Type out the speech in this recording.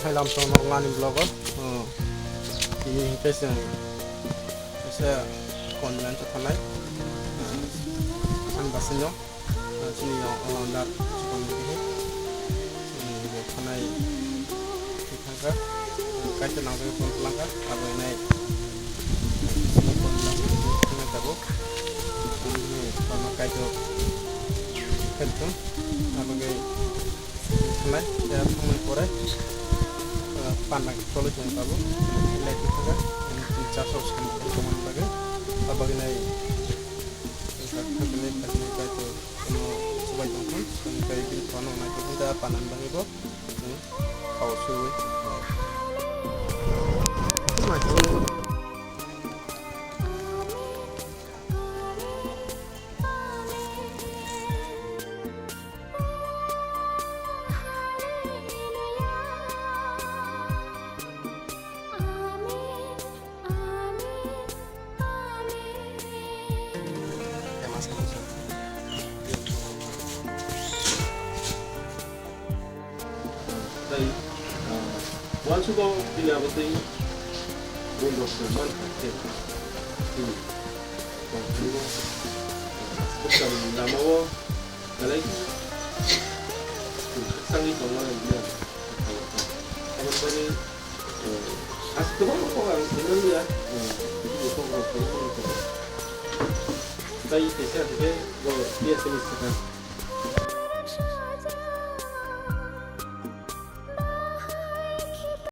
hay làm cho nó ngon im blogger thì cái sẽ còn lên cho thằng này ăn bát sinh nhá sini yang nak cakap ni thằng này thì thằng khác cái chân nào cái con lang khác à vậy này con lang cái tahu ini sama cái tu kan tu apa cái thằng này dia thằng kore panak kalau jangan tahu lihat itu kan yang casos kan teman lagi apa cái này cái tu sebagai contoh dan kayak gini kono nanti kita panen bang itu kau suwi macam 원수가 빌려봤더니 뭔가 그만 같아. 그리고 복잡 남아워 나라이 상이 정말 그냥 한 번에 아직도 먹고 가는 거야. 그리고 그거 그다이 대세한테 뭐 비에스미스가